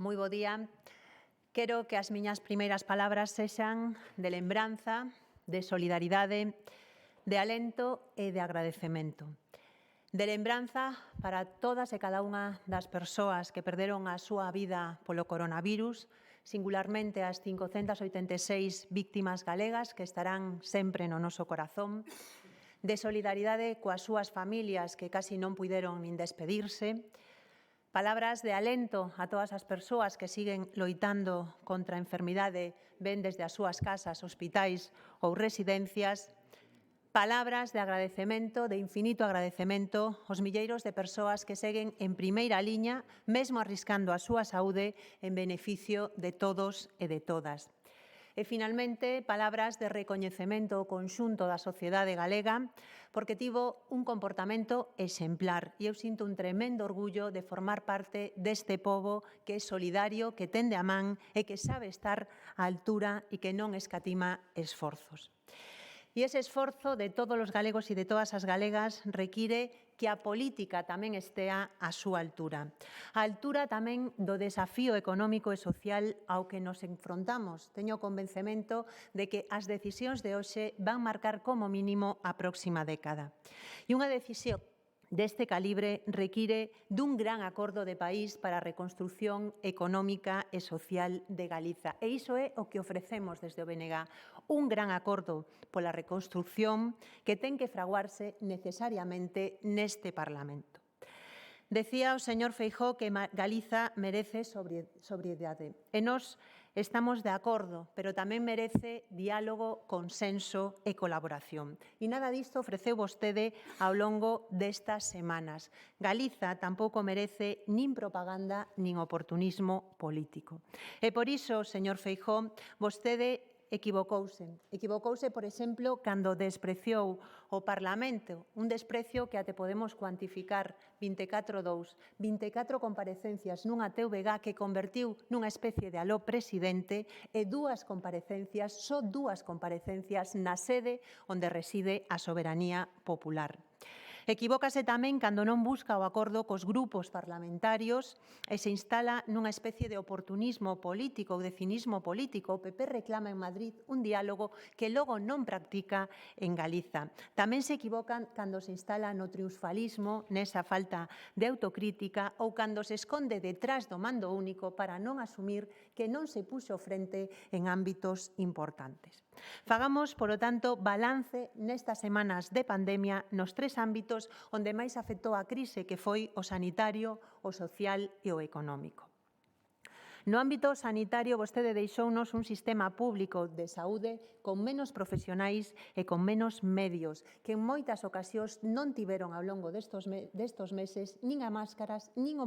moi bo día. Quero que as miñas primeiras palabras sexan de lembranza, de solidaridade, de alento e de agradecemento. De lembranza para todas e cada unha das persoas que perderon a súa vida polo coronavirus, singularmente as 586 víctimas galegas que estarán sempre no noso corazón, de solidaridade coas súas familias que casi non puideron nin despedirse, palabras de alento a todas as persoas que siguen loitando contra a enfermidade, ben desde as súas casas, hospitais ou residencias, palabras de agradecemento, de infinito agradecemento aos milleiros de persoas que seguen en primeira liña, mesmo arriscando a súa saúde en beneficio de todos e de todas. E, finalmente, palabras de recoñecemento ao conxunto da sociedade galega porque tivo un comportamento exemplar e eu sinto un tremendo orgullo de formar parte deste pobo que é solidario, que tende a man e que sabe estar á altura e que non escatima esforzos. E ese esforzo de todos os galegos e de todas as galegas require que a política tamén estea á súa altura. A altura tamén do desafío económico e social ao que nos enfrontamos. Teño o convencemento de que as decisións de hoxe van marcar como mínimo a próxima década. E unha decisión deste calibre require dun gran acordo de país para a reconstrución económica e social de Galiza. E iso é o que ofrecemos desde o BNG, un gran acordo pola reconstrución que ten que fraguarse necesariamente neste Parlamento. Decía o señor Feijóo que Galiza merece sobriedade. E nós estamos de acordo, pero tamén merece diálogo, consenso e colaboración. E nada disto ofreceu vostede ao longo destas semanas. Galiza tampouco merece nin propaganda nin oportunismo político. E por iso, señor Feijóo, vostede equivocouse, por exemplo, cando despreciou o Parlamento, un desprecio que até podemos cuantificar 24 comparecencias nunha TVG que convertiu nunha especie de aló presidente e dúas comparecencias na sede onde reside a soberanía popular. Equivócase tamén cando non busca o acordo cos grupos parlamentarios e se instala nunha especie de oportunismo político ou de cinismo político. O PP reclama en Madrid un diálogo que logo non practica en Galiza. Tamén se equivocan cando se instala no triunfalismo, nesa falta de autocrítica ou cando se esconde detrás do mando único para non asumir que non se puxo frente en ámbitos importantes. Fagamos, polo tanto, balance nestas semanas de pandemia nos tres ámbitos onde máis afectou a crise, que foi o sanitario, o social e o económico. No ámbito sanitario, vostede deixounos un sistema público de saúde con menos profesionais e con menos medios, que en moitas ocasións non tiveron ao longo destos meses nin a máscaras nin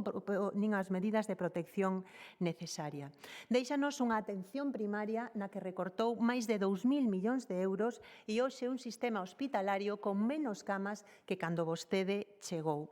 as medidas de protección necesaria. Deixanos unha atención primaria na que recortou máis de 2.000 millóns de euros e hoxe un sistema hospitalario con menos camas que cando vostede chegou.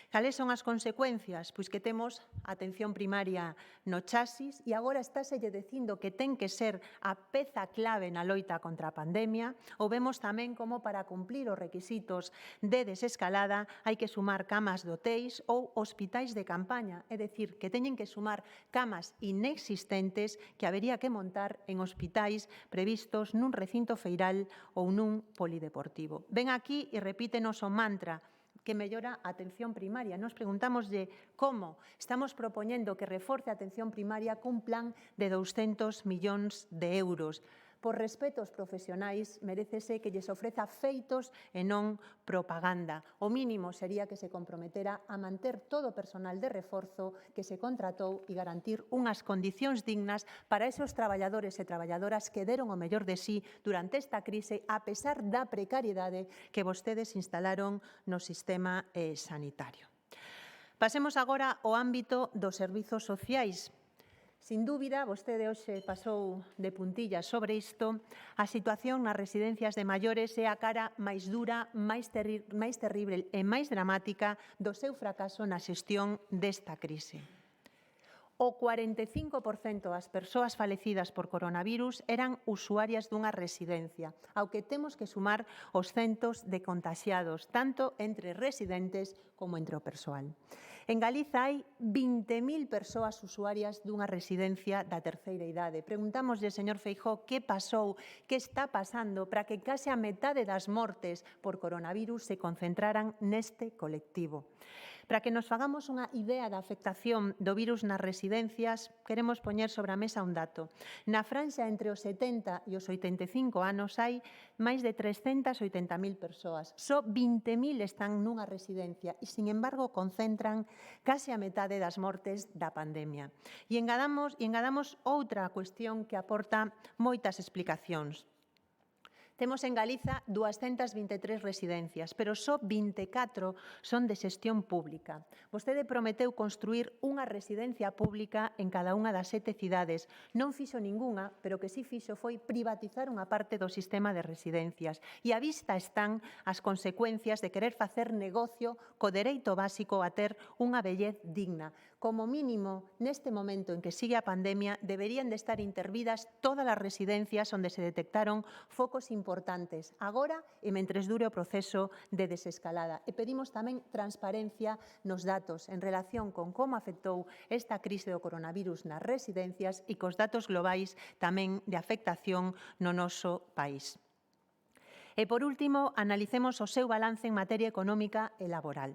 Cales son as consecuencias? Pois que temos atención primaria no chasis e agora estáselle dicindo que ten que ser a peza clave na loita contra a pandemia, ou vemos tamén como para cumplir os requisitos de desescalada hai que sumar camas de hotéis ou hospitais de campaña, é dicir, que teñen que sumar camas inexistentes que habería que montar en hospitais previstos nun recinto feiral ou nun polideportivo. Ven aquí e repítenos o mantra que mellora a atención primaria. Nos preguntámoslle como estamos propoñendo que reforce a atención primaria cun plan de 200 millóns de euros. Por respeto aos profesionais, merécese que lles ofreza feitos e non propaganda. O mínimo sería que se comprometera a manter todo o personal de reforzo que se contratou e garantir unhas condicións dignas para esos traballadores e traballadoras que deron o mellor de sí durante esta crise, a pesar da precariedade que vostedes instalaron no sistema sanitario. Pasemos agora ao ámbito dos servizos sociais. Sin dúbida, vostede hoxe pasou de puntillas sobre isto, a situación nas residencias de maiores é a cara máis dura, máis terrible e máis dramática do seu fracaso na xestión desta crise. O 45% das persoas falecidas por coronavirus eran usuarias dunha residencia, ao que temos que sumar os centos de contaxiados, tanto entre residentes como entre o persoal. En Galiza hai 20.000 persoas usuarias dunha residencia da terceira idade. Preguntámoslle, señor Feijóo, que pasou, que está pasando para que case a metade das mortes por coronavirus se concentraran neste colectivo. Para que nos fagamos unha idea da afectación do virus nas residencias, queremos poñer sobre a mesa un dato. Na franxa entre os 70 e os 85 anos hai máis de 380.000 persoas. Só 20.000 están nunha residencia e, sin embargo, concentran case a metade das mortes da pandemia. E engadamos outra cuestión que aporta moitas explicacións. Temos en Galiza 223 residencias, pero só 24 son de xestión pública. Vostede prometeu construir unha residencia pública en cada unha das 7 cidades. Non fixo ningunha, pero que sí fixo foi privatizar unha parte do sistema de residencias. E á vista están as consecuencias de querer facer negocio co dereito básico a ter unha vellez digna. Como mínimo, neste momento en que sigue a pandemia, deberían de estar intervidas todas as residencias onde se detectaron focos importantes, agora e mentres dure o proceso de desescalada. E pedimos tamén transparencia nos datos en relación con como afectou esta crise do coronavirus nas residencias e cos datos globais tamén de afectación no noso país. E, por último, analicemos o seu balance en materia económica e laboral.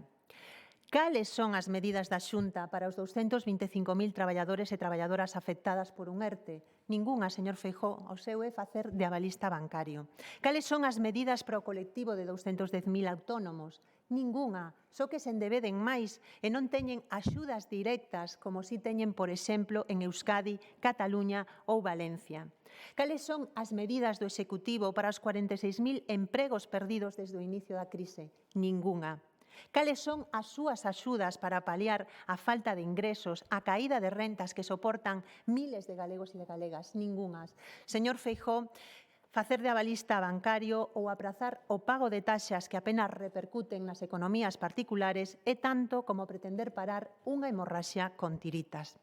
Cales son as medidas da Xunta para os 225.000 traballadores e traballadoras afectadas por un ERTE? Ningunha, señor Feijóo, o seu é facer de avalista bancario. Cales son as medidas para o colectivo de 210.000 autónomos? Ningunha, só que se endebeden máis e non teñen axudas directas como si teñen, por exemplo, en Euskadi, Cataluña ou Valencia. Cales son as medidas do Executivo para os 46.000 empregos perdidos desde o inicio da crise? Ningunha. Cales son as súas axudas para paliar a falta de ingresos, a caída de rentas que soportan miles de galegos e de galegas? Ningunhas. Señor Feijóo, facer de avalista bancario ou aprazar o pago de taxas que apenas repercuten nas economías particulares é tanto como pretender parar unha hemorraxia con tiritas.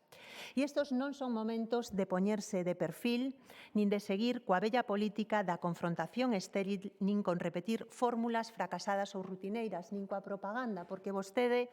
E estes non son momentos de poñerse de perfil, nin de seguir coa vella política da confrontación estéril, nin con repetir fórmulas fracasadas ou rutineiras, nin coa propaganda, porque vostede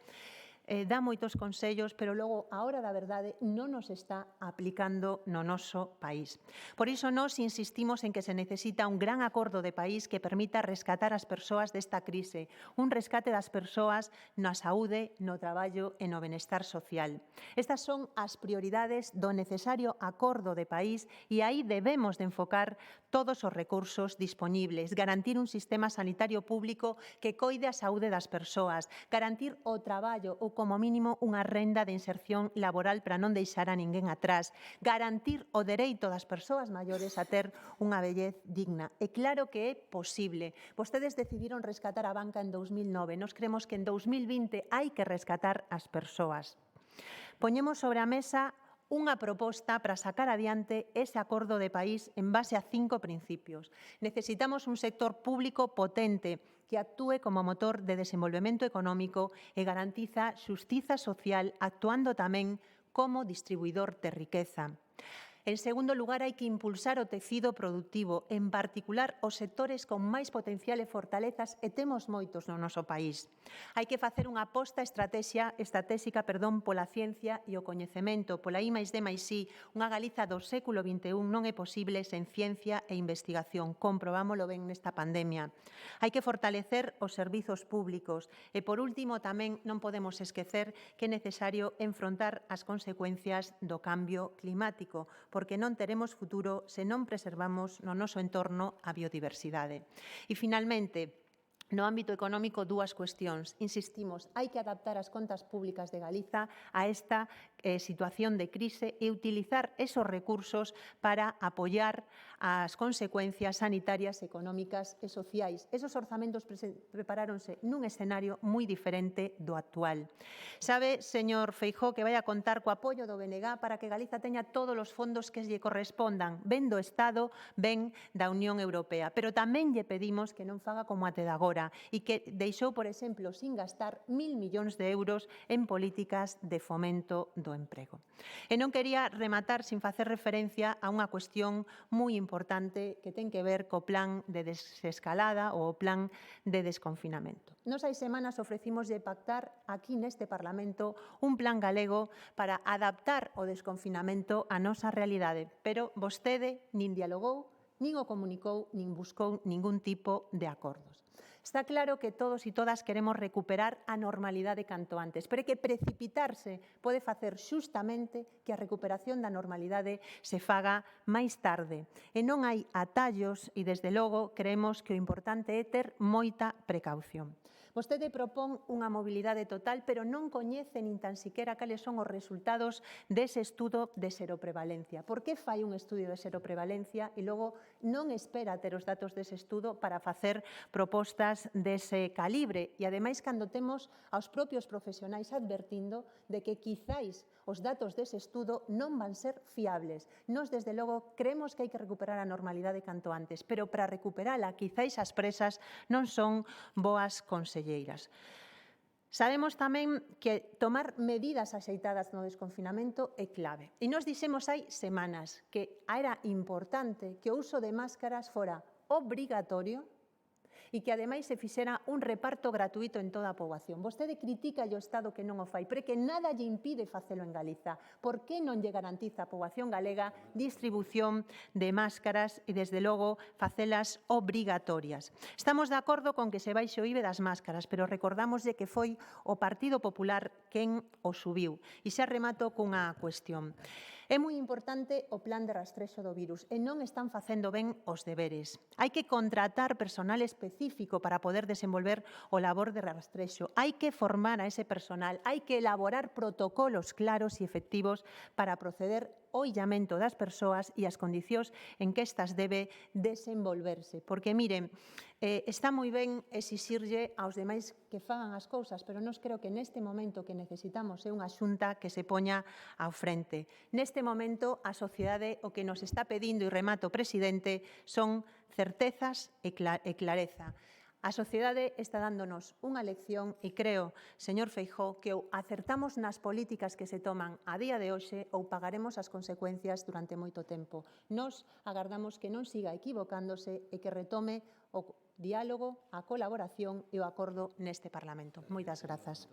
dá moitos consellos, pero logo, a hora da verdade, non nos está aplicando no noso país. Por iso, nós insistimos en que se necesita un gran acordo de país que permita rescatar as persoas desta crise, un rescate das persoas na saúde, no traballo e no benestar social. Estas son as prioridades do necesario acordo de país e aí debemos de enfocar todos os recursos disponibles, garantir un sistema sanitario público que coide a saúde das persoas, garantir o traballo ou como mínimo unha renda de inserción laboral para non deixar a ninguén atrás, garantir o dereito das persoas maiores a ter unha vellez digna. E claro que é posible. Vostedes decidiron rescatar a banca en 2009. Nos creemos que en 2020 hai que rescatar as persoas. Poñemos sobre a mesa unha proposta para sacar adiante ese acordo de país en base a 5 principios. Necesitamos un sector público potente que actúe como motor de desenvolvemento económico e garantiza xustiza social actuando tamén como distribuidor de riqueza. En segundo lugar, hai que impulsar o tecido productivo, en particular os sectores con máis potencial e fortalezas, e temos moitos no noso país. Hai que facer unha aposta estratéxica pola ciencia e o coñecemento, pola I+D+I. Unha Galiza do século XXI non é posible sen ciencia e investigación. Comprobámolo ben nesta pandemia. Hai que fortalecer os servizos públicos e, por último, tamén non podemos esquecer que é necesario enfrontar as consecuencias do cambio climático, porque non teremos futuro se non preservamos no noso entorno a biodiversidade. E, finalmente, no ámbito económico, dúas cuestións. Insistimos, hai que adaptar as contas públicas de Galiza a esta situación de crise e utilizar esos recursos para apoiar as consecuencias sanitarias, económicas e sociais. Esos orzamentos preparáronse nun escenario moi diferente do actual. Sabe, señor Feijóo, que vai a contar co apoio do BNG para que Galiza teña todos os fondos que lle correspondan, ben do Estado, ben da Unión Europea. Pero tamén lle pedimos que non faga como até de agora e que deixou, por exemplo, sin gastar 1.000 millóns de euros en políticas de fomento do do emprego. E non quería rematar sin facer referencia a unha cuestión moi importante que ten que ver co plan de desescalada ou o plan de desconfinamento. Nos hai semanas ofrecimos de pactar aquí neste Parlamento un plan galego para adaptar o desconfinamento á nosa realidade, pero vostede nin dialogou, nin o comunicou, nin buscou ningún tipo de acordos. Está claro que todos e todas queremos recuperar a normalidade canto antes, pero é que precipitarse pode facer xustamente que a recuperación da normalidade se faga máis tarde. E non hai atallos e, desde logo, creemos que o importante é ter moita precaución. Vostede propón unha mobilidade total, pero non coñece nin tan siquera cales son os resultados dese estudo de seroprevalencia. Por que fai un estudio de seroprevalencia e logo non espera ter os datos dese estudo para facer propostas dese calibre? E, ademais, cando temos aos propios profesionais advertindo de que quizáis os datos dese estudo non van ser fiables. Nos, desde logo, creemos que hai que recuperar a normalidade canto antes, pero para recuperala, quizáis as presas non son boas conselleiras. Sabemos tamén que tomar medidas axeitadas no desconfinamento é clave. E nos dixemos hai semanas que era importante que o uso de máscaras fora obrigatorio e que, ademais, se fixera un reparto gratuito en toda a poboación. Vostede critica o Estado que non o fai, pero é que nada lle impide facelo en Galiza. Por que non lle garantiza a poboación galega distribución de máscaras e, desde logo, facelas obrigatorias? Estamos de acordo con que se baixe o IVE das máscaras, pero recordamoslle que foi o Partido Popular quen o subiu. E xa remato cunha cuestión. É moi importante o plan de rastrexo do virus e non están facendo ben os deberes. Hai que contratar personal específico para poder desenvolver o labor de rastrexo. Hai que formar a ese personal, hai que elaborar protocolos claros e efectivos para proceder ao illamento das persoas e as condicións en que estas debe desenvolverse. Porque, miren, está moi ben exixirlle aos demais que fagan as cousas, pero nós creo que neste momento que necesitamos é unha xunta que se poña ao frente. Neste momento, a sociedade o que nos está pedindo, e remato, presidente, son certezas e clareza. A sociedade está dándonos unha lección e creo, señor Feijóo, que ou acertamos nas políticas que se toman a día de hoxe ou pagaremos as consecuencias durante moito tempo. Nós agardamos que non siga equivocándose e que retome o diálogo, a colaboración e o acordo neste Parlamento. Moitas grazas.